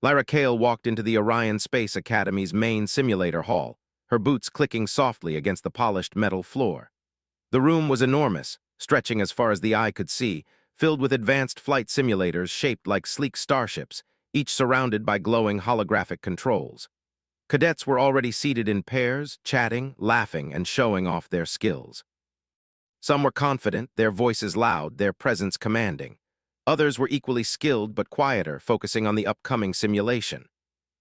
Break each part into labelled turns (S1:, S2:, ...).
S1: Lyra Kale walked into the Orion Space Academy's main simulator hall, her boots clicking softly against the polished metal floor. The room was enormous, stretching as far as the eye could see, filled with advanced flight simulators shaped like sleek starships, each surrounded by glowing holographic controls. Cadets were already seated in pairs, chatting, laughing, and showing off their skills. Some were confident, their voices loud, their presence commanding. Others were equally skilled but quieter, focusing on the upcoming simulation.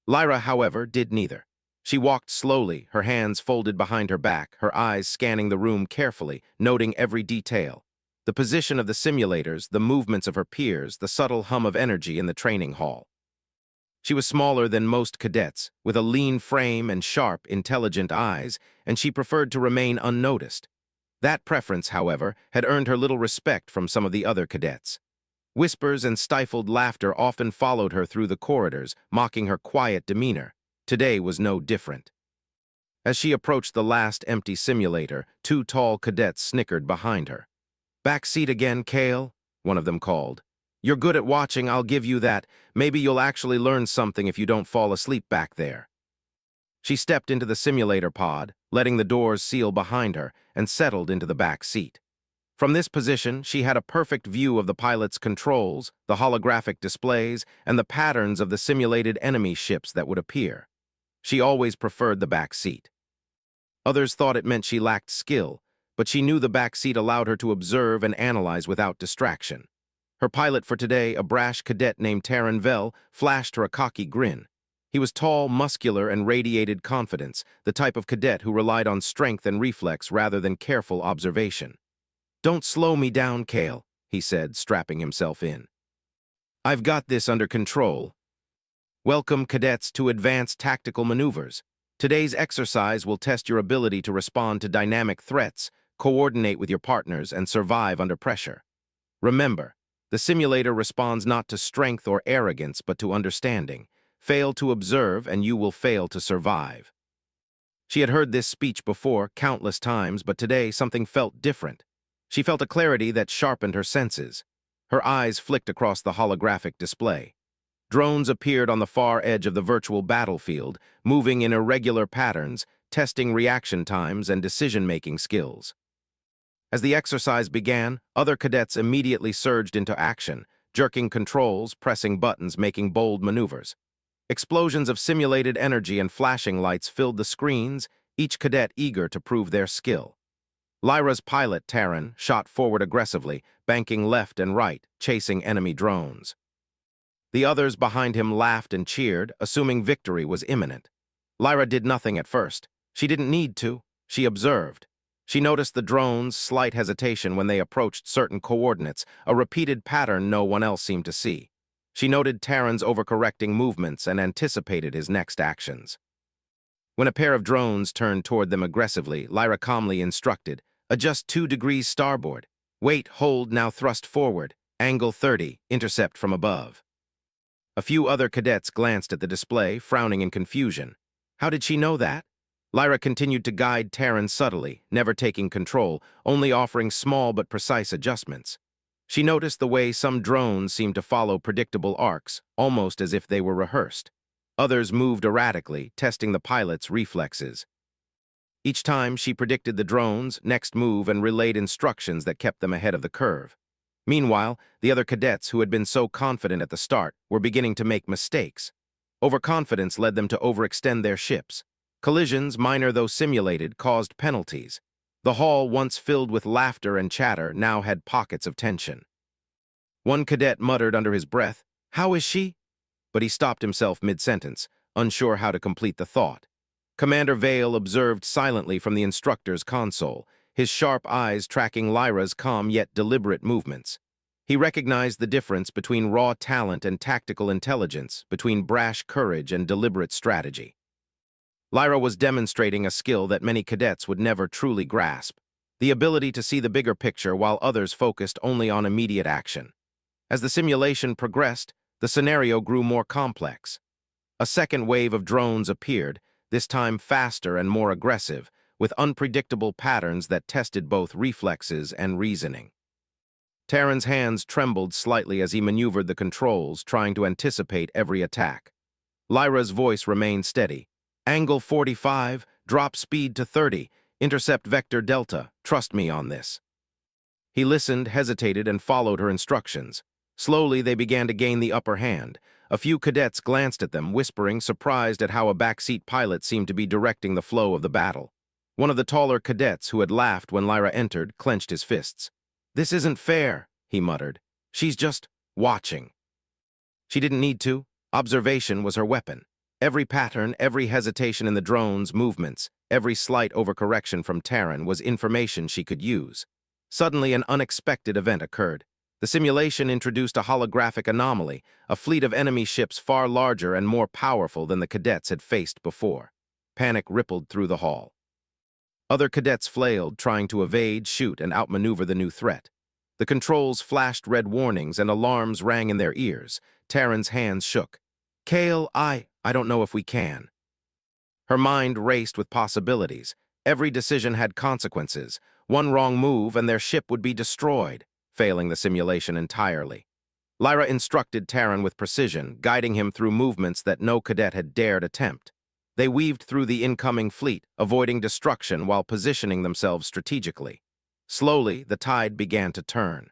S1: Lyra, however, did neither. She walked slowly, her hands folded behind her back, her eyes scanning the room carefully, noting every detail. The position of the simulators, the movements of her peers, the subtle hum of energy in the training hall. She was smaller than most cadets, with a lean frame and sharp, intelligent eyes, and she preferred to remain unnoticed. That preference, however, had earned her little respect from some of the other cadets. Whispers and stifled laughter often followed her through the corridors, mocking her quiet demeanor. Today was no different. As she approached the last empty simulator, two tall cadets snickered behind her. "Back seat again, Kale," one of them called. "You're good at watching, I'll give you that. Maybe you'll actually learn something if you don't fall asleep back there." She stepped into the simulator pod, letting the doors seal behind her, and settled into the back seat. From this position, she had a perfect view of the pilot's controls, the holographic displays, and the patterns of the simulated enemy ships that would appear. She always preferred the back seat. Others thought it meant she lacked skill, but she knew the back seat allowed her to observe and analyze without distraction. Her pilot for today, a brash cadet named Taryn Vell, flashed her a cocky grin. He was tall, muscular, and radiated confidence, the type of cadet who relied on strength and reflex rather than careful observation. "Don't slow me down, Kale," he said, strapping himself in. "I've got this under control. Welcome, cadets, to Advanced Tactical Maneuvers. Today's exercise will test your ability to respond to dynamic threats, coordinate with your partners, and survive under pressure. Remember, the simulator responds not to strength or arrogance, but to understanding. Fail to observe, and you will fail to survive." She had heard this speech before, countless times, but today something felt different. She felt a clarity that sharpened her senses. Her eyes flicked across the holographic display. Drones appeared on the far edge of the virtual battlefield, moving in irregular patterns, testing reaction times and decision-making skills. As the exercise began, other cadets immediately surged into action, jerking controls, pressing buttons, making bold maneuvers. Explosions of simulated energy and flashing lights filled the screens, each cadet eager to prove their skill. Lyra's pilot, Taryn, shot forward aggressively, banking left and right, chasing enemy drones. The others behind him laughed and cheered, assuming victory was imminent. Lyra did nothing at first. She didn't need to. She observed. She noticed the drones' slight hesitation when they approached certain coordinates, a repeated pattern no one else seemed to see. She noted Taryn's overcorrecting movements and anticipated his next actions. When a pair of drones turned toward them aggressively, Lyra calmly instructed, "Adjust 2 degrees starboard. Wait, hold, now thrust forward. Angle 30, intercept from above." A few other cadets glanced at the display, frowning in confusion. How did she know that? Lyra continued to guide Taryn subtly, never taking control, only offering small but precise adjustments. She noticed the way some drones seemed to follow predictable arcs, almost as if they were rehearsed. Others moved erratically, testing the pilot's reflexes. Each time she predicted the drone's next move and relayed instructions that kept them ahead of the curve. Meanwhile, the other cadets who had been so confident at the start were beginning to make mistakes. Overconfidence led them to overextend their ships. Collisions, minor though simulated, caused penalties. The hall, once filled with laughter and chatter, now had pockets of tension. One cadet muttered under his breath, "How is she?" But he stopped himself mid-sentence, unsure how to complete the thought. Commander Vale observed silently from the instructor's console, his sharp eyes tracking Lyra's calm yet deliberate movements. He recognized the difference between raw talent and tactical intelligence, between brash courage and deliberate strategy. Lyra was demonstrating a skill that many cadets would never truly grasp, the ability to see the bigger picture while others focused only on immediate action. As the simulation progressed, the scenario grew more complex. A second wave of drones appeared, this time faster and more aggressive, with unpredictable patterns that tested both reflexes and reasoning. Taryn's hands trembled slightly as he maneuvered the controls, trying to anticipate every attack. Lyra's voice remained steady. Angle 45, drop speed to 30, intercept vector delta, trust me on this. He listened, hesitated, and followed her instructions. Slowly, they began to gain the upper hand. A few cadets glanced at them, whispering, surprised at how a backseat pilot seemed to be directing the flow of the battle. One of the taller cadets, who had laughed when Lyra entered, clenched his fists. "This isn't fair," he muttered. "She's just watching." She didn't need to. Observation was her weapon. Every pattern, every hesitation in the drone's movements, every slight overcorrection from Terran was information she could use. Suddenly, an unexpected event occurred. The simulation introduced a holographic anomaly, a fleet of enemy ships far larger and more powerful than the cadets had faced before. Panic rippled through the hall. Other cadets flailed, trying to evade, shoot, and outmaneuver the new threat. The controls flashed red warnings and alarms rang in their ears. Terran's hands shook. "Kale, I don't know if we can." Her mind raced with possibilities. Every decision had consequences. One wrong move and their ship would be destroyed, failing the simulation entirely. Lyra instructed Terran with precision, guiding him through movements that no cadet had dared attempt. They weaved through the incoming fleet, avoiding destruction while positioning themselves strategically. Slowly, the tide began to turn.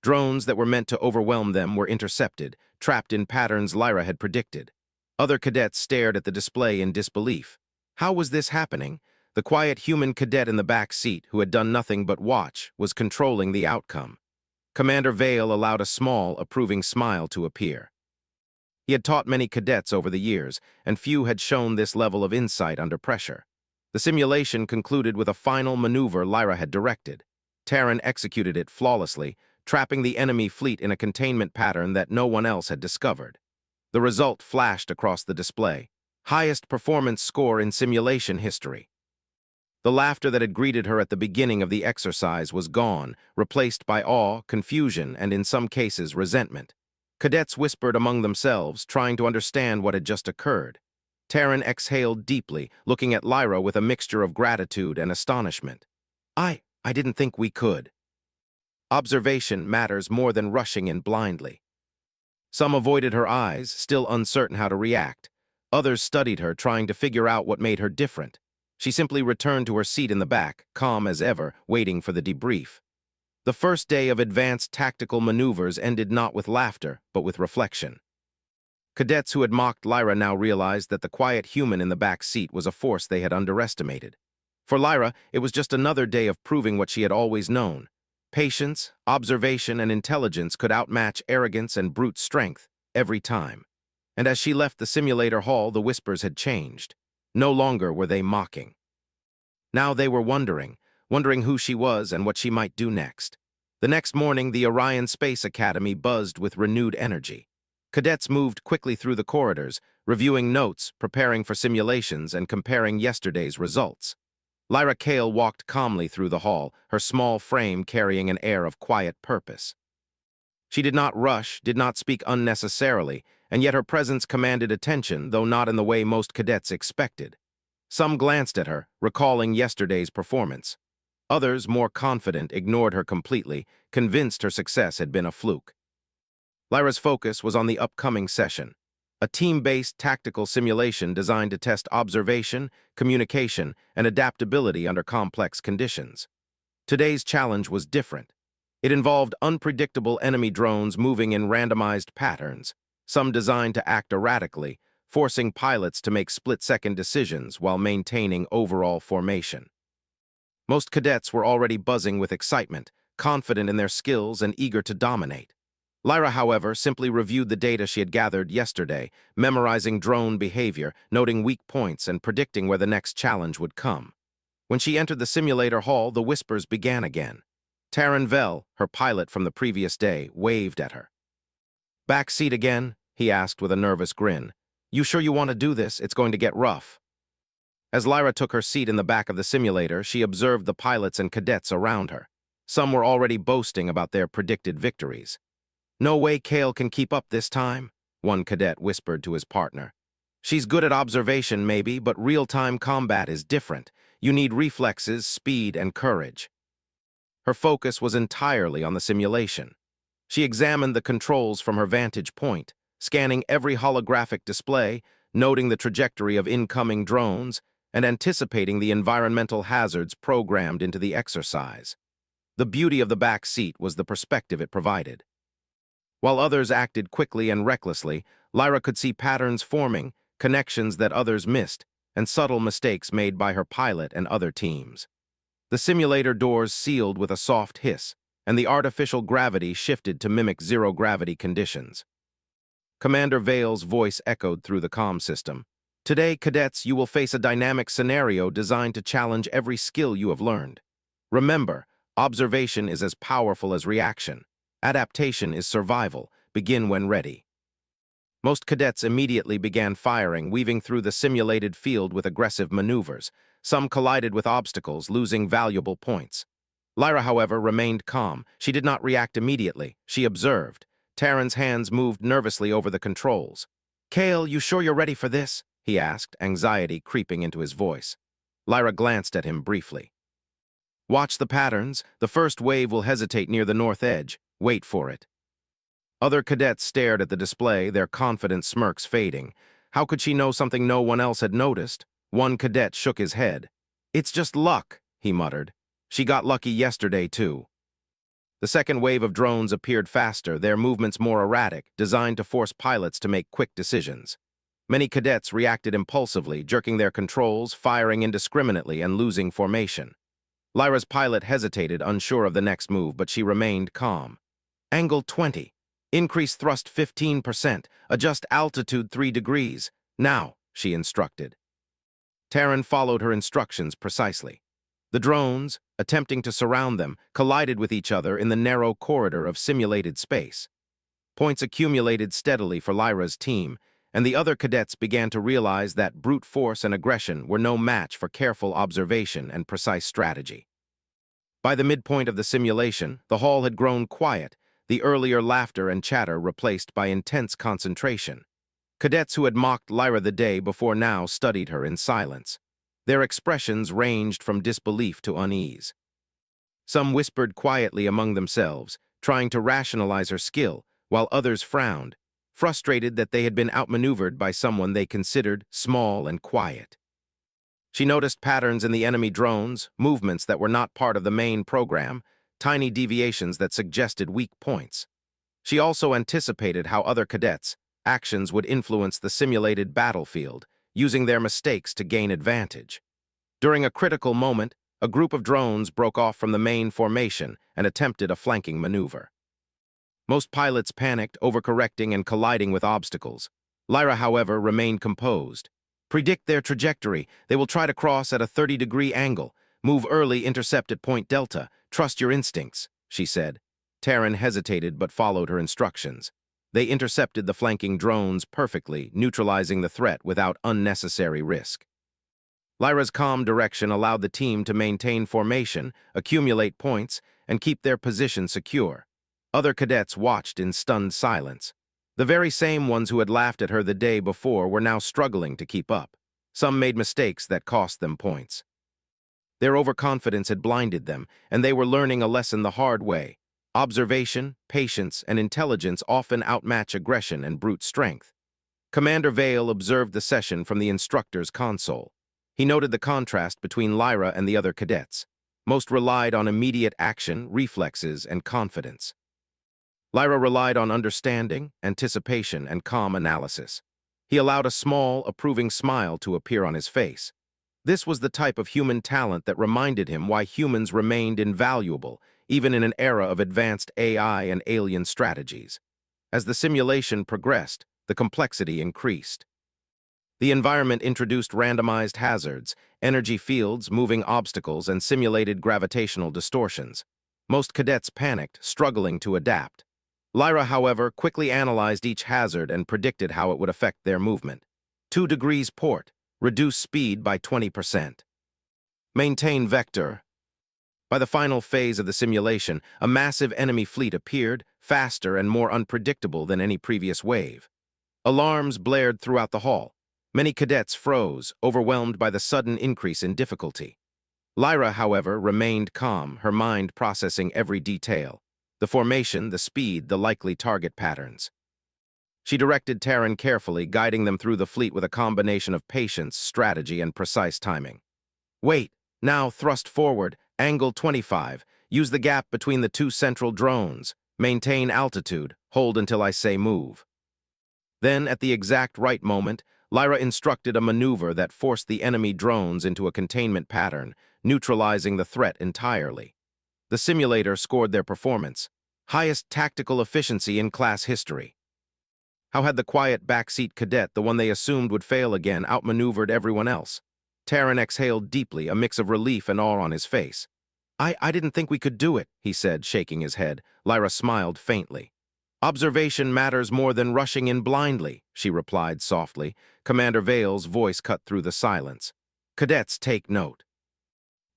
S1: Drones that were meant to overwhelm them were intercepted, trapped in patterns Lyra had predicted. Other cadets stared at the display in disbelief. How was this happening? The quiet human cadet in the back seat, who had done nothing but watch, was controlling the outcome. Commander Vale allowed a small, approving smile to appear. He had taught many cadets over the years, and few had shown this level of insight under pressure. The simulation concluded with a final maneuver Lyra had directed. Terran executed it flawlessly, trapping the enemy fleet in a containment pattern that no one else had discovered. The result flashed across the display. Highest performance score in simulation history. The laughter that had greeted her at the beginning of the exercise was gone, replaced by awe, confusion, and in some cases resentment. Cadets whispered among themselves, trying to understand what had just occurred. Terran exhaled deeply, looking at Lyra with a mixture of gratitude and astonishment. I didn't think we could." Observation matters more than rushing in blindly. Some avoided her eyes, still uncertain how to react. Others studied her, trying to figure out what made her different. She simply returned to her seat in the back, calm as ever, waiting for the debrief. The first day of advanced tactical maneuvers ended not with laughter, but with reflection. Cadets who had mocked Lyra now realized that the quiet human in the back seat was a force they had underestimated. For Lyra, it was just another day of proving what she had always known. Patience, observation, and intelligence could outmatch arrogance and brute strength every time. And as she left the simulator hall, the whispers had changed. No longer were they mocking. Now they were wondering who she was and what she might do next. The next morning, the Orion Space Academy buzzed with renewed energy. Cadets moved quickly through the corridors, reviewing notes, preparing for simulations, and comparing yesterday's results. Lyra Kale walked calmly through the hall, her small frame carrying an air of quiet purpose. She did not rush, did not speak unnecessarily, and yet her presence commanded attention, though not in the way most cadets expected. Some glanced at her, recalling yesterday's performance. Others, more confident, ignored her completely, convinced her success had been a fluke. Lyra's focus was on the upcoming session, a team-based tactical simulation designed to test observation, communication, and adaptability under complex conditions. Today's challenge was different. It involved unpredictable enemy drones moving in randomized patterns, some designed to act erratically, forcing pilots to make split-second decisions while maintaining overall formation. Most cadets were already buzzing with excitement, confident in their skills and eager to dominate. Lyra, however, simply reviewed the data she had gathered yesterday, memorizing drone behavior, noting weak points, and predicting where the next challenge would come. When she entered the simulator hall, the whispers began again. Terran Vell, her pilot from the previous day, waved at her. "Back seat again?" he asked with a nervous grin. "You sure you want to do this? It's going to get rough." As Lyra took her seat in the back of the simulator, she observed the pilots and cadets around her. Some were already boasting about their predicted victories. "No way Kale can keep up this time," one cadet whispered to his partner. "She's good at observation, maybe, but real-time combat is different. You need reflexes, speed, and courage." Her focus was entirely on the simulation. She examined the controls from her vantage point. scanning every holographic display, noting the trajectory of incoming drones, and anticipating the environmental hazards programmed into the exercise. The beauty of the back seat was the perspective it provided. While others acted quickly and recklessly, Lyra could see patterns forming, connections that others missed, and subtle mistakes made by her pilot and other teams. The simulator doors sealed with a soft hiss, and the artificial gravity shifted to mimic zero-gravity conditions. Commander Vale's voice echoed through the comm system. "Today, cadets, you will face a dynamic scenario designed to challenge every skill you have learned. Remember, observation is as powerful as reaction. Adaptation is survival. Begin when ready." Most cadets immediately began firing, weaving through the simulated field with aggressive maneuvers. Some collided with obstacles, losing valuable points. Lyra, however, remained calm. She did not react immediately. She observed. Terran's hands moved nervously over the controls. "Kale, you sure you're ready for this?" he asked, anxiety creeping into his voice. Lyra glanced at him briefly. "Watch the patterns. The first wave will hesitate near the north edge. Wait for it." Other cadets stared at the display, their confident smirks fading. How could she know something no one else had noticed? One cadet shook his head. "It's just luck," he muttered. "She got lucky yesterday, too." The second wave of drones appeared faster, their movements more erratic, designed to force pilots to make quick decisions. Many cadets reacted impulsively, jerking their controls, firing indiscriminately, and losing formation. Lyra's pilot hesitated, unsure of the next move, but she remained calm. "Angle 20. Increase thrust 15%. Adjust altitude 3 degrees. Now," she instructed. Terran followed her instructions precisely. The drones, attempting to surround them, collided with each other in the narrow corridor of simulated space. Points accumulated steadily for Lyra's team, and the other cadets began to realize that brute force and aggression were no match for careful observation and precise strategy. By the midpoint of the simulation, the hall had grown quiet, the earlier laughter and chatter replaced by intense concentration. Cadets who had mocked Lyra the day before now studied her in silence. Their expressions ranged from disbelief to unease. Some whispered quietly among themselves, trying to rationalize her skill, while others frowned, frustrated that they had been outmaneuvered by someone they considered small and quiet. She noticed patterns in the enemy drones, movements that were not part of the main program, tiny deviations that suggested weak points. She also anticipated how other cadets' actions would influence the simulated battlefield, using their mistakes to gain advantage. During a critical moment, a group of drones broke off from the main formation and attempted a flanking maneuver. Most pilots panicked, overcorrecting and colliding with obstacles. Lyra, however, remained composed. "Predict their trajectory. They will try to cross at a 30-degree angle. Move early, intercept at point delta. Trust your instincts," she said. Terran hesitated but followed her instructions. They intercepted the flanking drones perfectly, neutralizing the threat without unnecessary risk. Lyra's calm direction allowed the team to maintain formation, accumulate points, and keep their position secure. Other cadets watched in stunned silence. The very same ones who had laughed at her the day before were now struggling to keep up. Some made mistakes that cost them points. Their overconfidence had blinded them, and they were learning a lesson the hard way. Observation, patience, and intelligence often outmatch aggression and brute strength. Commander Vale observed the session from the instructor's console. He noted the contrast between Lyra and the other cadets. Most relied on immediate action, reflexes, and confidence. Lyra relied on understanding, anticipation, and calm analysis. He allowed a small, approving smile to appear on his face. This was the type of human talent that reminded him why humans remained invaluable, even in an era of advanced AI and alien strategies. As the simulation progressed, the complexity increased. The environment introduced randomized hazards, energy fields, moving obstacles, and simulated gravitational distortions. Most cadets panicked, struggling to adapt. Lyra, however, quickly analyzed each hazard and predicted how it would affect their movement. 2 degrees port. Reduce speed by 20%. Maintain vector. By the final phase of the simulation, a massive enemy fleet appeared, faster and more unpredictable than any previous wave. Alarms blared throughout the hall. Many cadets froze, overwhelmed by the sudden increase in difficulty. Lyra, however, remained calm, her mind processing every detail. The formation, the speed, the likely target patterns. She directed Terran carefully, guiding them through the fleet with a combination of patience, strategy, and precise timing. Wait, now thrust forward, angle 25. Use the gap between the two central drones. Maintain altitude, hold until I say move. Then, at the exact right moment, Lyra instructed a maneuver that forced the enemy drones into a containment pattern, neutralizing the threat entirely. The simulator scored their performance, highest tactical efficiency in class history. How had the quiet backseat cadet, the one they assumed would fail again, outmaneuvered everyone else? Terran exhaled deeply, a mix of relief and awe on his face. I didn't think we could do it, he said, shaking his head. Lyra smiled faintly. Observation matters more than rushing in blindly, she replied softly. Commander Vale's voice cut through the silence. Cadets, take note.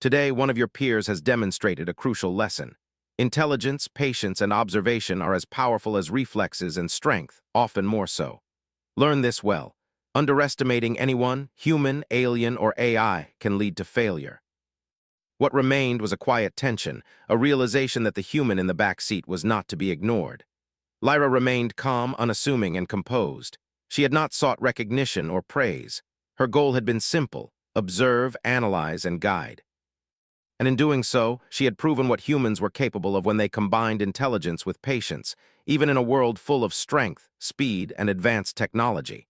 S1: Today, one of your peers has demonstrated a crucial lesson. Intelligence, patience, and observation are as powerful as reflexes and strength, often more so. Learn this well. Underestimating anyone, human, alien, or AI, can lead to failure. What remained was a quiet tension, a realization that the human in the back seat was not to be ignored. Lyra remained calm, unassuming, and composed. She had not sought recognition or praise. Her goal had been simple: observe, analyze, and guide. And in doing so, she had proven what humans were capable of when they combined intelligence with patience, even in a world full of strength, speed, and advanced technology.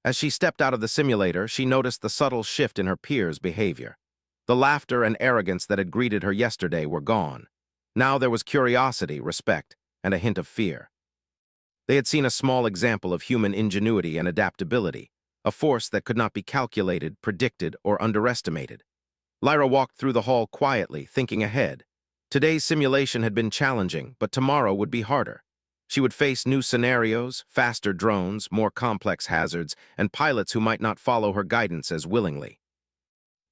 S1: As she stepped out of the simulator, she noticed the subtle shift in her peers' behavior. The laughter and arrogance that had greeted her yesterday were gone. Now there was curiosity, respect, and a hint of fear. They had seen a small example of human ingenuity and adaptability, a force that could not be calculated, predicted, or underestimated. Lyra walked through the hall quietly, thinking ahead. Today's simulation had been challenging, but tomorrow would be harder. She would face new scenarios, faster drones, more complex hazards, and pilots who might not follow her guidance as willingly.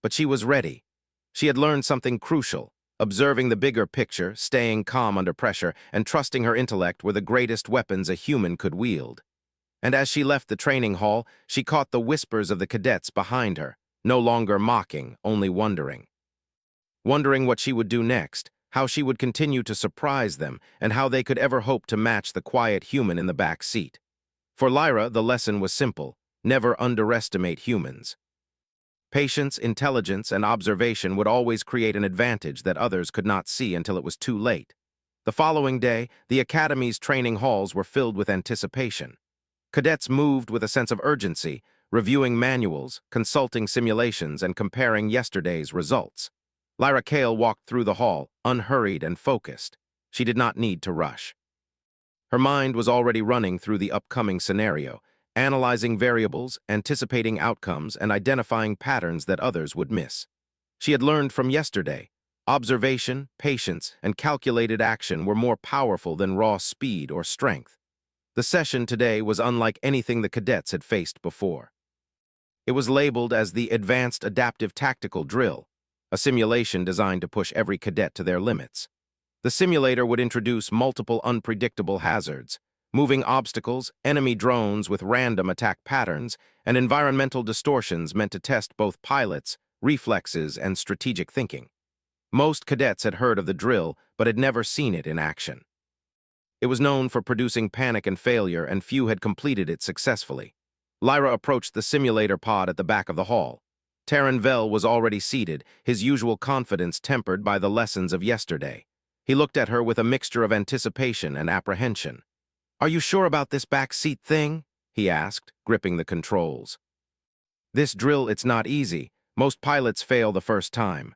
S1: But she was ready. She had learned something crucial. Observing the bigger picture, staying calm under pressure, and trusting her intellect were the greatest weapons a human could wield. And as she left the training hall, she caught the whispers of the cadets behind her, no longer mocking, only wondering. Wondering what she would do next, how she would continue to surprise them, and how they could ever hope to match the quiet human in the back seat. For Lyra, the lesson was simple: never underestimate humans. Patience, intelligence, and observation would always create an advantage that others could not see until it was too late. The following day, the Academy's training halls were filled with anticipation. Cadets moved with a sense of urgency, reviewing manuals, consulting simulations, and comparing yesterday's results. Lyra Kale walked through the hall, unhurried and focused. She did not need to rush. Her mind was already running through the upcoming scenario, analyzing variables, anticipating outcomes, and identifying patterns that others would miss. She had learned from yesterday. Observation, patience, and calculated action were more powerful than raw speed or strength. The session today was unlike anything the cadets had faced before. It was labeled as the Advanced Adaptive Tactical Drill, a simulation designed to push every cadet to their limits. The simulator would introduce multiple unpredictable hazards, moving obstacles, enemy drones with random attack patterns, and environmental distortions meant to test both pilots, reflexes, and strategic thinking. Most cadets had heard of the drill, but had never seen it in action. It was known for producing panic and failure, and few had completed it successfully. Lyra approached the simulator pod at the back of the hall. Terran Vel was already seated, his usual confidence tempered by the lessons of yesterday. He looked at her with a mixture of anticipation and apprehension. "Are you sure about this back seat thing?" he asked, gripping the controls. "This drill, it's not easy. Most pilots fail the first time."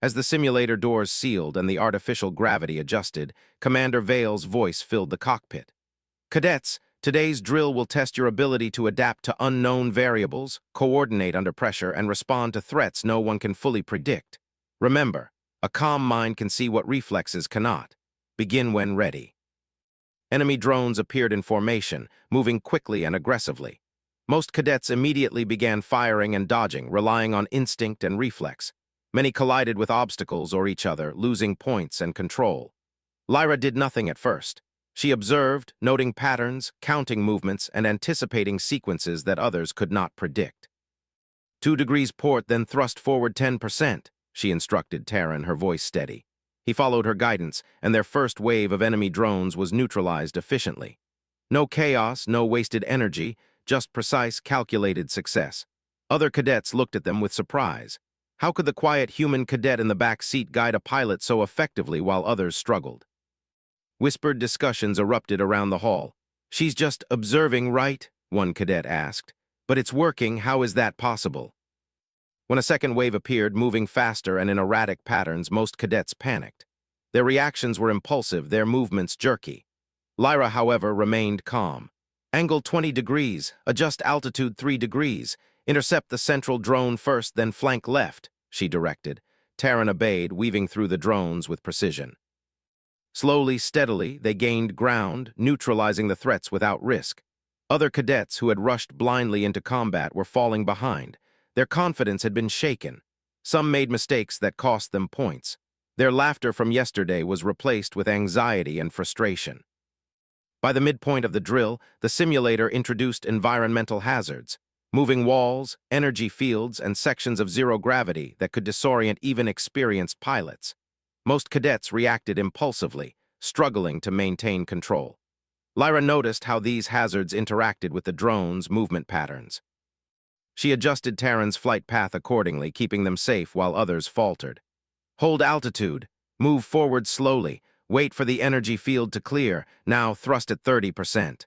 S1: As the simulator doors sealed and the artificial gravity adjusted, Commander Vale's voice filled the cockpit. "Cadets, today's drill will test your ability to adapt to unknown variables, coordinate under pressure, and respond to threats no one can fully predict. Remember, a calm mind can see what reflexes cannot. Begin when ready." Enemy drones appeared in formation, moving quickly and aggressively. Most cadets immediately began firing and dodging, relying on instinct and reflex. Many collided with obstacles or each other, losing points and control. Lyra did nothing at first. She observed, noting patterns, counting movements, and anticipating sequences that others could not predict. 2 degrees port, then thrust forward 10%, she instructed Terran, her voice steady. He followed her guidance, and their first wave of enemy drones was neutralized efficiently. No chaos, no wasted energy, just precise, calculated success. Other cadets looked at them with surprise. How could the quiet human cadet in the back seat guide a pilot so effectively while others struggled? Whispered discussions erupted around the hall. "She's just observing, right?" one cadet asked. "But it's working, how is that possible?" When a second wave appeared, moving faster and in erratic patterns, most cadets panicked. Their reactions were impulsive, their movements jerky. Lyra, however, remained calm. "Angle 20 degrees, adjust altitude 3 degrees, intercept the central drone first, then flank left," she directed. Terran obeyed, weaving through the drones with precision. Slowly, steadily, they gained ground, neutralizing the threats without risk. Other cadets who had rushed blindly into combat were falling behind. Their confidence had been shaken. Some made mistakes that cost them points. Their laughter from yesterday was replaced with anxiety and frustration. By the midpoint of the drill, the simulator introduced environmental hazards, moving walls, energy fields, and sections of zero gravity that could disorient even experienced pilots. Most cadets reacted impulsively, struggling to maintain control. Lyra noticed how these hazards interacted with the drone's movement patterns. She adjusted Terran's flight path accordingly, keeping them safe while others faltered. "Hold altitude, move forward slowly, wait for the energy field to clear, now thrust at 30%.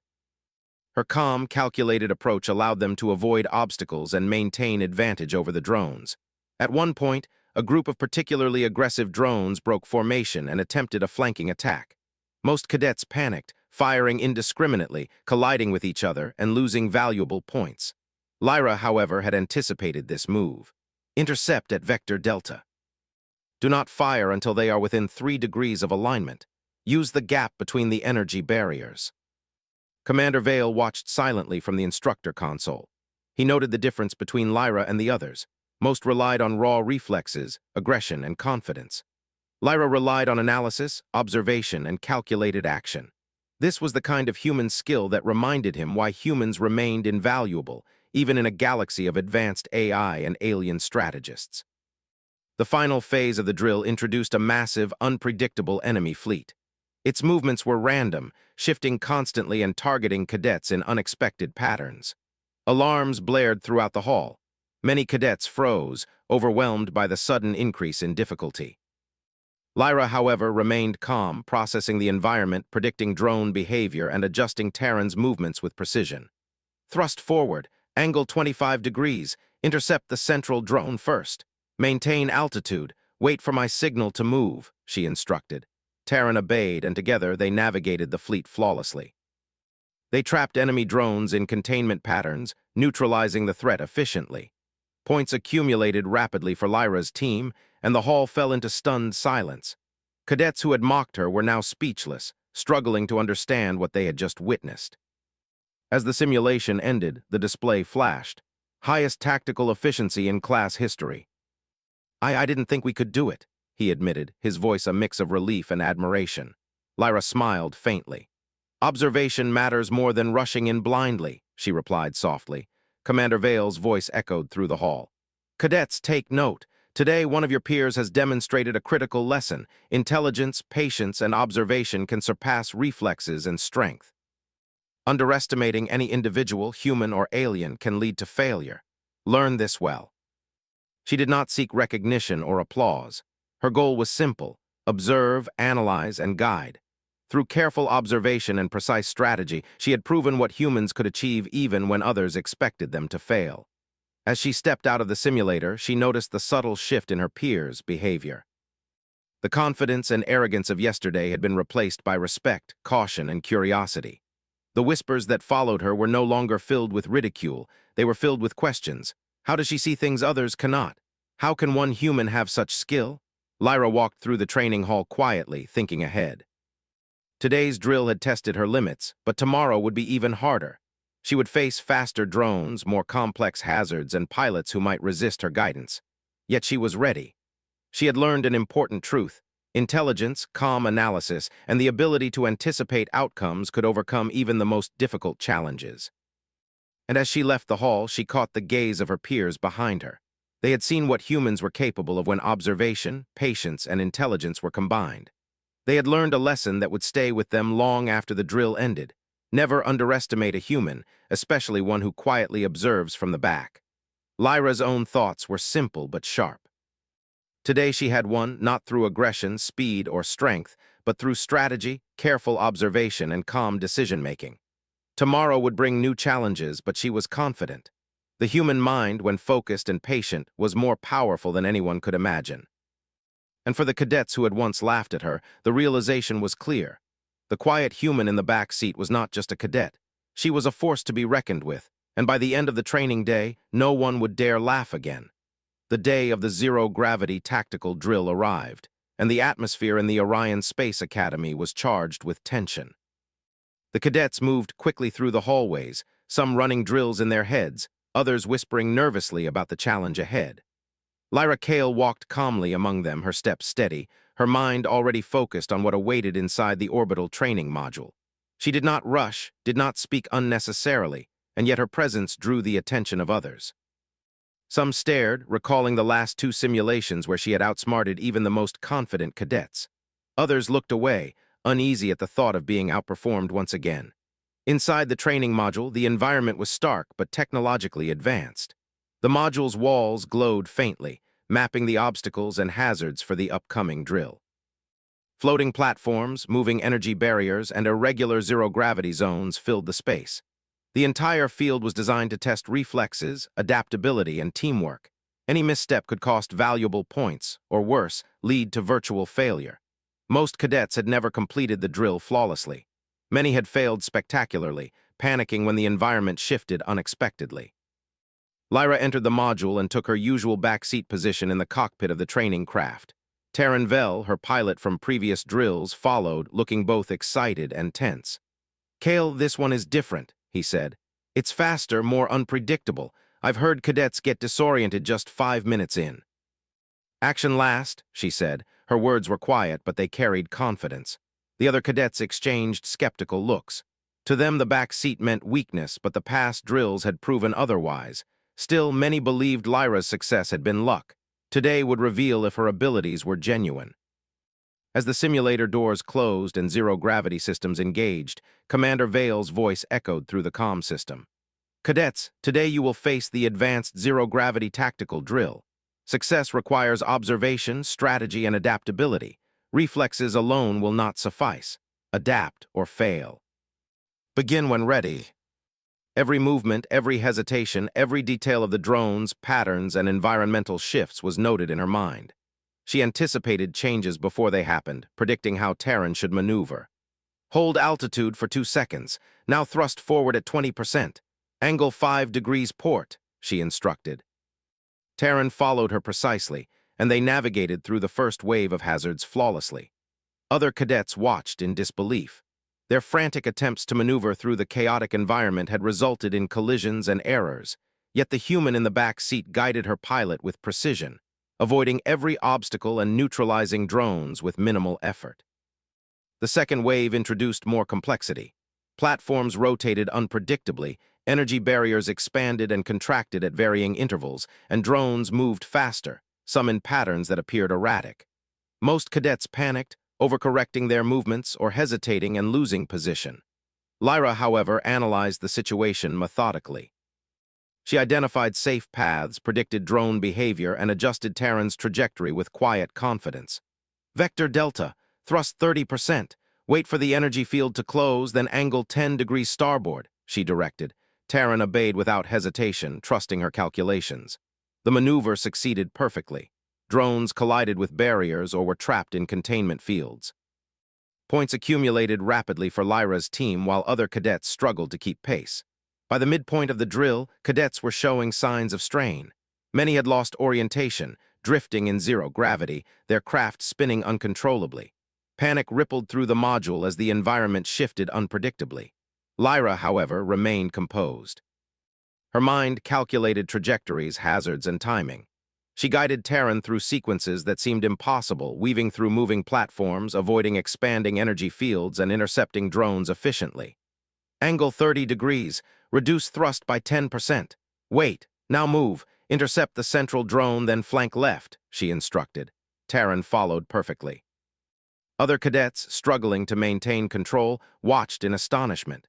S1: Her calm, calculated approach allowed them to avoid obstacles and maintain advantage over the drones. At one point, a group of particularly aggressive drones broke formation and attempted a flanking attack. Most cadets panicked, firing indiscriminately, colliding with each other, and losing valuable points. Lyra, however, had anticipated this move. "Intercept at vector delta. Do not fire until they are within 3 degrees of alignment. Use the gap between the energy barriers." Commander Vale watched silently from the instructor console. He noted the difference between Lyra and the others. Most relied on raw reflexes, aggression, and confidence. Lyra relied on analysis, observation, and calculated action. This was the kind of human skill that reminded him why humans remained invaluable, even in a galaxy of advanced AI and alien strategists. The final phase of the drill introduced a massive, unpredictable enemy fleet. Its movements were random, shifting constantly and targeting cadets in unexpected patterns. Alarms blared throughout the hall. Many cadets froze, overwhelmed by the sudden increase in difficulty. Lyra, however, remained calm, processing the environment, predicting drone behavior, and adjusting Terran's movements with precision. "Thrust forward, angle 25 degrees, intercept the central drone first. Maintain altitude, wait for my signal to move," she instructed. Terran obeyed, and together they navigated the fleet flawlessly. They trapped enemy drones in containment patterns, neutralizing the threat efficiently. Points accumulated rapidly for Lyra's team, and the hall fell into stunned silence. Cadets who had mocked her were now speechless, struggling to understand what they had just witnessed. As the simulation ended, the display flashed. "Highest tactical efficiency in class history." I didn't think we could do it," he admitted, his voice a mix of relief and admiration. Lyra smiled faintly. "Observation matters more than rushing in blindly," she replied softly. Commander Vale's voice echoed through the hall. "Cadets, take note. Today, one of your peers has demonstrated a critical lesson. Intelligence, patience, and observation can surpass reflexes and strength. Underestimating any individual, human or alien, can lead to failure. Learn this well." She did not seek recognition or applause. Her goal was simple: observe, analyze, and guide. Through careful observation and precise strategy, she had proven what humans could achieve even when others expected them to fail. As she stepped out of the simulator, she noticed the subtle shift in her peers' behavior. The confidence and arrogance of yesterday had been replaced by respect, caution, and curiosity. The whispers that followed her were no longer filled with ridicule. They were filled with questions. How does she see things others cannot? How can one human have such skill? Lyra walked through the training hall quietly, thinking ahead. Today's drill had tested her limits, but tomorrow would be even harder. She would face faster drones, more complex hazards, and pilots who might resist her guidance. Yet she was ready. She had learned an important truth. Intelligence, calm analysis, and the ability to anticipate outcomes could overcome even the most difficult challenges. And as she left the hall, she caught the gaze of her peers behind her. They had seen what humans were capable of when observation, patience, and intelligence were combined. They had learned a lesson that would stay with them long after the drill ended. Never underestimate a human, especially one who quietly observes from the back. Lyra's own thoughts were simple but sharp. Today she had won not through aggression, speed, or strength, but through strategy, careful observation, and calm decision-making. Tomorrow would bring new challenges, but she was confident. The human mind, when focused and patient, was more powerful than anyone could imagine. And for the cadets who had once laughed at her, the realization was clear. The quiet human in the back seat was not just a cadet. She was a force to be reckoned with, and by the end of the training day, no one would dare laugh again. The day of the zero-gravity tactical drill arrived, and the atmosphere in the Orion Space Academy was charged with tension. The cadets moved quickly through the hallways, some running drills in their heads, others whispering nervously about the challenge ahead. Lyra Kale walked calmly among them, her steps steady, her mind already focused on what awaited inside the orbital training module. She did not rush, did not speak unnecessarily, and yet her presence drew the attention of others. Some stared, recalling the last two simulations where she had outsmarted even the most confident cadets. Others looked away, uneasy at the thought of being outperformed once again. Inside the training module, the environment was stark but technologically advanced. The module's walls glowed faintly, mapping the obstacles and hazards for the upcoming drill. Floating platforms, moving energy barriers, and irregular zero-gravity zones filled the space. The entire field was designed to test reflexes, adaptability, and teamwork. Any misstep could cost valuable points, or worse, lead to virtual failure. Most cadets had never completed the drill flawlessly. Many had failed spectacularly, panicking when the environment shifted unexpectedly. Lyra entered the module and took her usual backseat position in the cockpit of the training craft. Taryn Vell, her pilot from previous drills, followed, looking both excited and tense. "Kale, this one is different," he said. "It's faster, more unpredictable. I've heard cadets get disoriented just 5 minutes in." "Action last," she said. Her words were quiet, but they carried confidence. The other cadets exchanged skeptical looks. To them, the back seat meant weakness, but the past drills had proven otherwise. Still, many believed Lyra's success had been luck. Today would reveal if her abilities were genuine. As the simulator doors closed and zero-gravity systems engaged, Commander Vale's voice echoed through the comm system. "Cadets, today you will face the advanced zero-gravity tactical drill. Success requires observation, strategy, and adaptability. Reflexes alone will not suffice. Adapt or fail. Begin when ready." Every movement, every hesitation, every detail of the drones, patterns, and environmental shifts was noted in her mind. She anticipated changes before they happened, predicting how Taryn should maneuver. "Hold altitude for 2 seconds. Now thrust forward at 20%. Angle 5 degrees port," she instructed. Taryn followed her precisely, and they navigated through the first wave of hazards flawlessly. Other cadets watched in disbelief. Their frantic attempts to maneuver through the chaotic environment had resulted in collisions and errors, yet the human in the back seat guided her pilot with precision, avoiding every obstacle and neutralizing drones with minimal effort. The second wave introduced more complexity. Platforms rotated unpredictably, energy barriers expanded and contracted at varying intervals, and drones moved faster, some in patterns that appeared erratic. Most cadets panicked, overcorrecting their movements or hesitating and losing position. Lyra, however, analyzed the situation methodically. She identified safe paths, predicted drone behavior, and adjusted Taryn's trajectory with quiet confidence. "Vector Delta, thrust 30%. Wait for the energy field to close, then angle 10 degrees starboard," she directed. Taryn obeyed without hesitation, trusting her calculations. The maneuver succeeded perfectly. Drones collided with barriers or were trapped in containment fields. Points accumulated rapidly for Lyra's team while other cadets struggled to keep pace. By the midpoint of the drill, cadets were showing signs of strain. Many had lost orientation, drifting in zero gravity, their craft spinning uncontrollably. Panic rippled through the module as the environment shifted unpredictably. Lyra, however, remained composed. Her mind calculated trajectories, hazards, and timing. She guided Taryn through sequences that seemed impossible, weaving through moving platforms, avoiding expanding energy fields, and intercepting drones efficiently. "Angle 30 degrees. Reduce thrust by 10%. Wait. Now move. Intercept the central drone, then flank left," she instructed. Taryn followed perfectly. Other cadets, struggling to maintain control, watched in astonishment.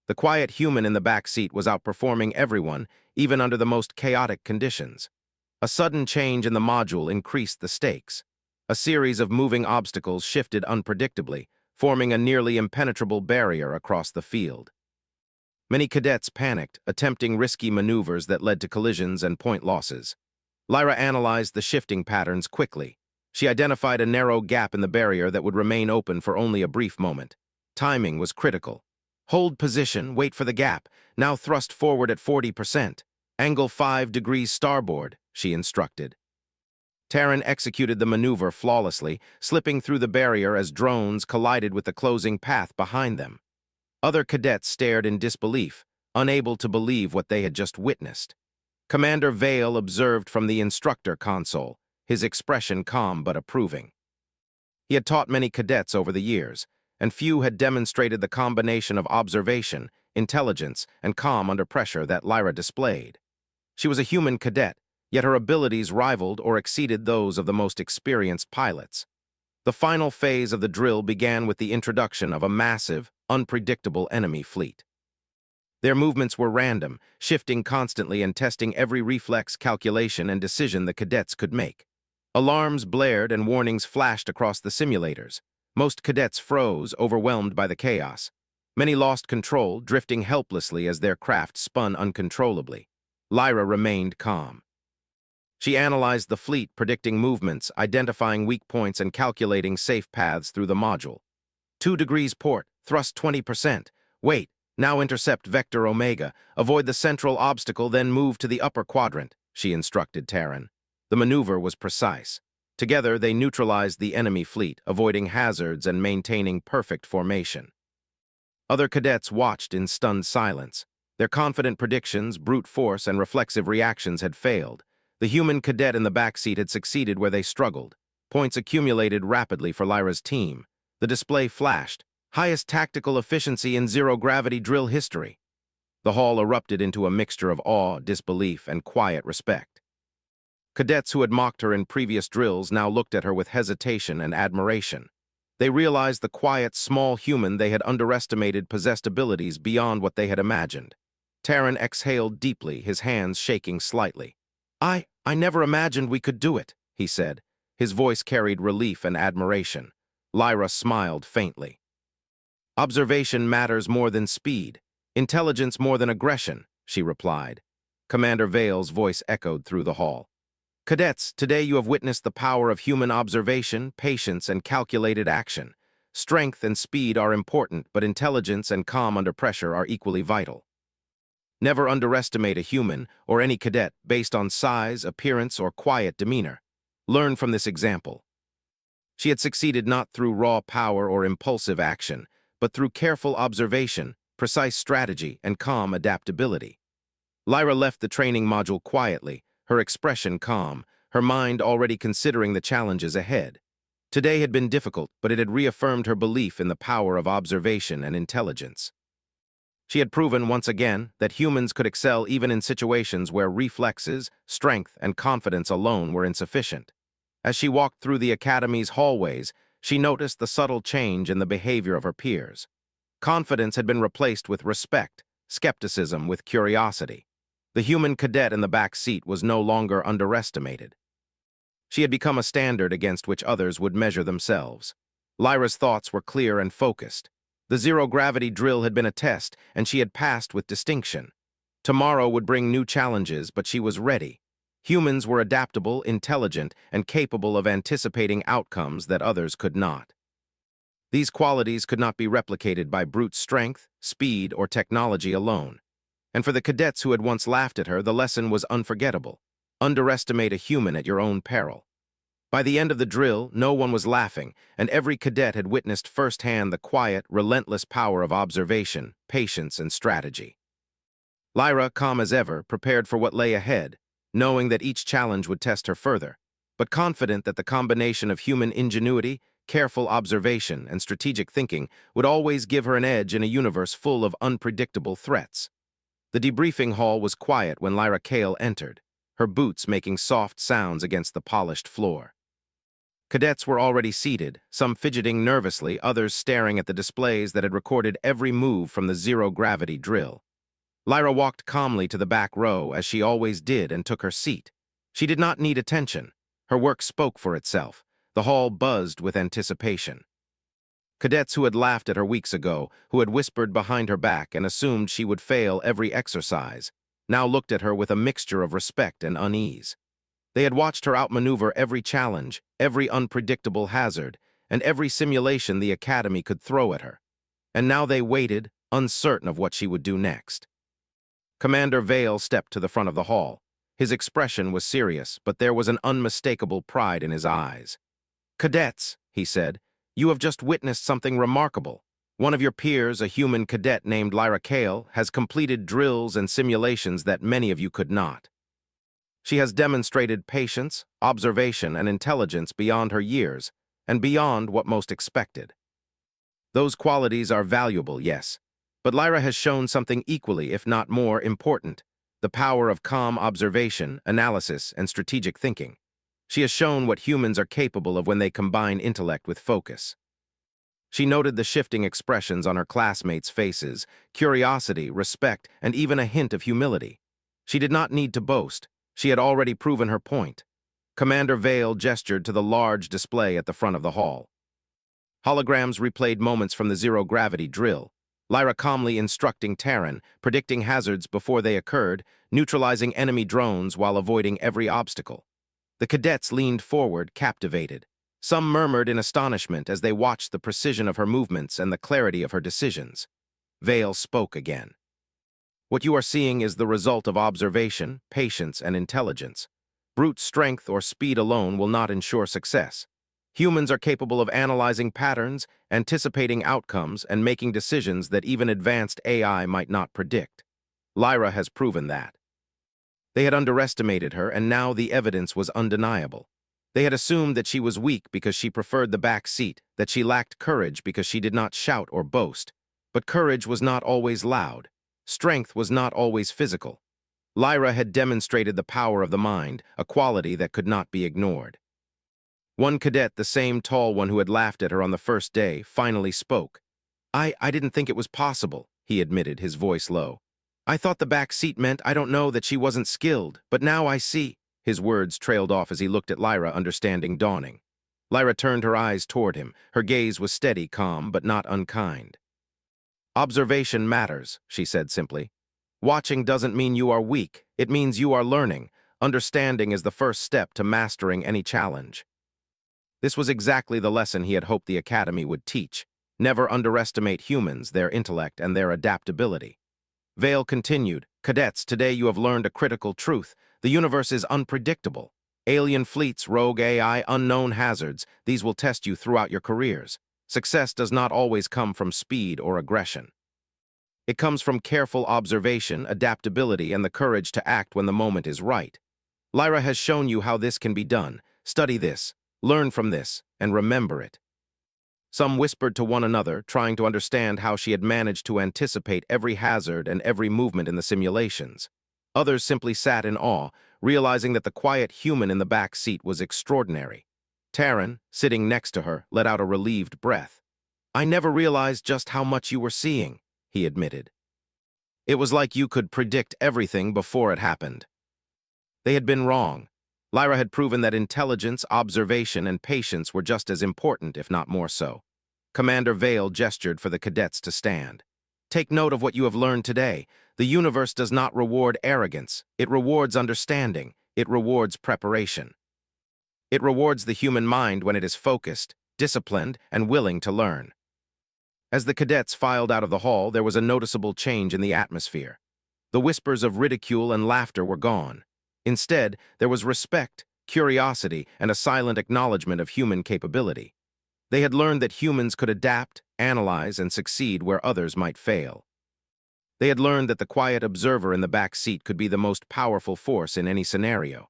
S1: The quiet human in the back seat was outperforming everyone, even under the most chaotic conditions. A sudden change in the module increased the stakes. A series of moving obstacles shifted unpredictably, forming a nearly impenetrable barrier across the field. Many cadets panicked, attempting risky maneuvers that led to collisions and point losses. Lyra analyzed the shifting patterns quickly. She identified a narrow gap in the barrier that would remain open for only a brief moment. Timing was critical. Hold position, wait for the gap, now thrust forward at 40%. Angle 5 degrees starboard, she instructed. Terran executed the maneuver flawlessly, slipping through the barrier as drones collided with the closing path behind them. Other cadets stared in disbelief, unable to believe what they had just witnessed. Commander Vale observed from the instructor console, his expression calm but approving. He had taught many cadets over the years, and few had demonstrated the combination of observation, intelligence, and calm under pressure that Lyra displayed. She was a human cadet, yet her abilities rivaled or exceeded those of the most experienced pilots. The final phase of the drill began with the introduction of a massive, unpredictable enemy fleet. Their movements were random, shifting constantly and testing every reflex, calculation, and decision the cadets could make. Alarms blared and warnings flashed across the simulators. Most cadets froze, overwhelmed by the chaos. Many lost control, drifting helplessly as their craft spun uncontrollably. Lyra remained calm. She analyzed the fleet, predicting movements, identifying weak points, and calculating safe paths through the module. 2 degrees port, thrust 20%. Wait, now intercept Vector Omega. Avoid the central obstacle, then move to the upper quadrant, she instructed Terran. The maneuver was precise. Together, they neutralized the enemy fleet, avoiding hazards and maintaining perfect formation. Other cadets watched in stunned silence. Their confident predictions, brute force, and reflexive reactions had failed. The human cadet in the backseat had succeeded where they struggled. Points accumulated rapidly for Lyra's team. The display flashed. Highest tactical efficiency in zero-gravity drill history. The hall erupted into a mixture of awe, disbelief, and quiet respect. Cadets who had mocked her in previous drills now looked at her with hesitation and admiration. They realized the quiet, small human they had underestimated possessed abilities beyond what they had imagined. Terran exhaled deeply, his hands shaking slightly. I never imagined we could do it, he said. His voice carried relief and admiration. Lyra smiled faintly. Observation matters more than speed, intelligence more than aggression, she replied. Commander Vale's voice echoed through the hall. Cadets, today you have witnessed the power of human observation, patience, and calculated action. Strength and speed are important, but intelligence and calm under pressure are equally vital. Never underestimate a human or any cadet based on size, appearance, or quiet demeanor. Learn from this example. She had succeeded not through raw power or impulsive action, but through careful observation, precise strategy, and calm adaptability. Lyra left the training module quietly, her expression calm, her mind already considering the challenges ahead. Today had been difficult, but it had reaffirmed her belief in the power of observation and intelligence. She had proven once again that humans could excel even in situations where reflexes, strength, and confidence alone were insufficient. As she walked through the academy's hallways, she noticed the subtle change in the behavior of her peers. Confidence had been replaced with respect, skepticism with curiosity. The human cadet in the back seat was no longer underestimated. She had become a standard against which others would measure themselves. Lyra's thoughts were clear and focused. The zero-gravity drill had been a test, and she had passed with distinction. Tomorrow would bring new challenges, but she was ready. Humans were adaptable, intelligent, and capable of anticipating outcomes that others could not. These qualities could not be replicated by brute strength, speed, or technology alone. And for the cadets who had once laughed at her, the lesson was unforgettable. Underestimate a human at your own peril. By the end of the drill, no one was laughing, and every cadet had witnessed firsthand the quiet, relentless power of observation, patience, and strategy. Lyra, calm as ever, prepared for what lay ahead, knowing that each challenge would test her further, but confident that the combination of human ingenuity, careful observation, and strategic thinking would always give her an edge in a universe full of unpredictable threats. The debriefing hall was quiet when Lyra Kale entered, her boots making soft sounds against the polished floor. Cadets were already seated, some fidgeting nervously, others staring at the displays that had recorded every move from the zero-gravity drill. Lyra walked calmly to the back row, as she always did, and took her seat. She did not need attention. Her work spoke for itself. The hall buzzed with anticipation. Cadets who had laughed at her weeks ago, who had whispered behind her back and assumed she would fail every exercise, now looked at her with a mixture of respect and unease. They had watched her outmaneuver every challenge, every unpredictable hazard, and every simulation the Academy could throw at her. And now they waited, uncertain of what she would do next. Commander Vale stepped to the front of the hall. His expression was serious, but there was an unmistakable pride in his eyes. "Cadets," he said, "you have just witnessed something remarkable. One of your peers, a human cadet named Lyra Kale, has completed drills and simulations that many of you could not. She has demonstrated patience, observation, and intelligence beyond her years, and beyond what most expected. Those qualities are valuable, yes, but Lyra has shown something equally, if not more, important: the power of calm observation, analysis, and strategic thinking. She has shown what humans are capable of when they combine intellect with focus." She noted the shifting expressions on her classmates' faces: curiosity, respect, and even a hint of humility. She did not need to boast. She had already proven her point. Commander Vale gestured to the large display at the front of the hall. Holograms replayed moments from the zero-gravity drill, Lyra calmly instructing Terran, predicting hazards before they occurred, neutralizing enemy drones while avoiding every obstacle. The cadets leaned forward, captivated. Some murmured in astonishment as they watched the precision of her movements and the clarity of her decisions. Vale spoke again. "What you are seeing is the result of observation, patience, and intelligence. Brute strength or speed alone will not ensure success. Humans are capable of analyzing patterns, anticipating outcomes, and making decisions that even advanced AI might not predict. Lyra has proven that." They had underestimated her, and now the evidence was undeniable. They had assumed that she was weak because she preferred the back seat, that she lacked courage because she did not shout or boast. But courage was not always loud. Strength was not always physical. Lyra had demonstrated the power of the mind, a quality that could not be ignored. One cadet, the same tall one who had laughed at her on the first day, finally spoke. I didn't think it was possible," he admitted, his voice low. "I thought the back seat meant I don't know that she wasn't skilled, but now I see." His words trailed off as he looked at Lyra, understanding dawning. Lyra turned her eyes toward him. Her gaze was steady, calm, but not unkind. "Observation matters," she said simply. "Watching doesn't mean you are weak. It means you are learning. Understanding is the first step to mastering any challenge." This was exactly the lesson he had hoped the Academy would teach. Never underestimate humans, their intellect, and their adaptability. Vale continued, "Cadets, today you have learned a critical truth. The universe is unpredictable. Alien fleets, rogue AI, unknown hazards, these will test you throughout your careers. Success does not always come from speed or aggression. It comes from careful observation, adaptability, and the courage to act when the moment is right. Lyra has shown you how this can be done. Study this, learn from this, and remember it." Some whispered to one another, trying to understand how she had managed to anticipate every hazard and every movement in the simulations. Others simply sat in awe, realizing that the quiet human in the back seat was extraordinary. Terran, sitting next to her, let out a relieved breath. "I never realized just how much you were seeing," he admitted. "It was like you could predict everything before it happened." They had been wrong. Lyra had proven that intelligence, observation, and patience were just as important, if not more so. Commander Vale gestured for the cadets to stand. "Take note of what you have learned today. The universe does not reward arrogance. It rewards understanding. It rewards preparation. It rewards the human mind when it is focused, disciplined, and willing to learn." As the cadets filed out of the hall, there was a noticeable change in the atmosphere. The whispers of ridicule and laughter were gone. Instead, there was respect, curiosity, and a silent acknowledgement of human capability. They had learned that humans could adapt, analyze, and succeed where others might fail. They had learned that the quiet observer in the back seat could be the most powerful force in any scenario.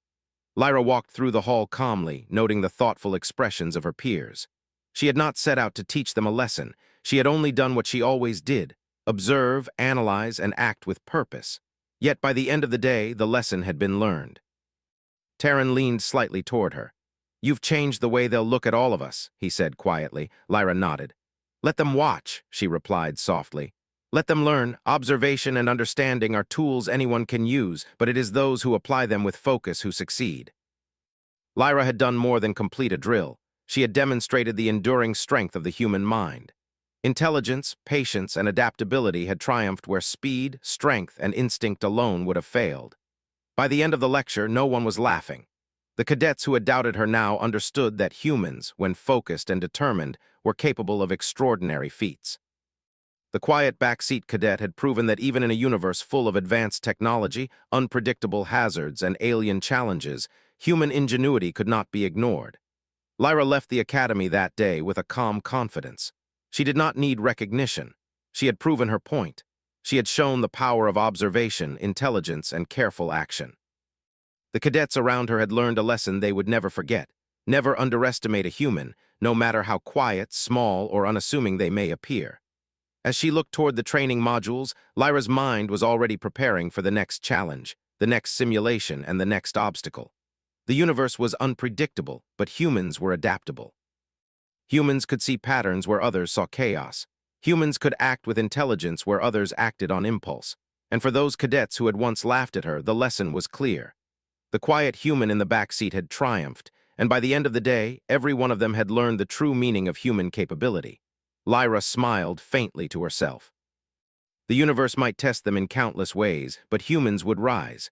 S1: Lyra walked through the hall calmly, noting the thoughtful expressions of her peers. She had not set out to teach them a lesson. She had only done what she always did: observe, analyze, and act with purpose. Yet by the end of the day, the lesson had been learned. Terran leaned slightly toward her. You've changed the way they'll look at all of us, he said quietly. Lyra nodded. Let them watch, she replied softly. Let them learn. Observation and understanding are tools anyone can use, but it is those who apply them with focus who succeed. Lyra had done more than complete a drill. She had demonstrated the enduring strength of the human mind. Intelligence, patience, and adaptability had triumphed where speed, strength, and instinct alone would have failed. By the end of the lecture, no one was laughing. The cadets who had doubted her now understood that humans, when focused and determined, were capable of extraordinary feats. The quiet backseat cadet had proven that even in a universe full of advanced technology, unpredictable hazards, and alien challenges, human ingenuity could not be ignored. Lyra left the academy that day with a calm confidence. She did not need recognition. She had proven her point. She had shown the power of observation, intelligence, and careful action. The cadets around her had learned a lesson they would never forget. Never underestimate a human, no matter how quiet, small, or unassuming they may appear. As she looked toward the training modules, Lyra's mind was already preparing for the next challenge, the next simulation, and the next obstacle. The universe was unpredictable, but humans were adaptable. Humans could see patterns where others saw chaos. Humans could act with intelligence where others acted on impulse. And for those cadets who had once laughed at her, the lesson was clear. The quiet human in the back seat had triumphed, and by the end of the day, every one of them had learned the true meaning of human capability. Lyra smiled faintly to herself. The universe might test them in countless ways, but humans would rise.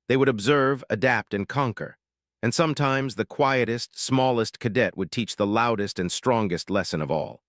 S1: They would observe, adapt, and conquer. And sometimes the quietest, smallest cadet would teach the loudest and strongest lesson of all.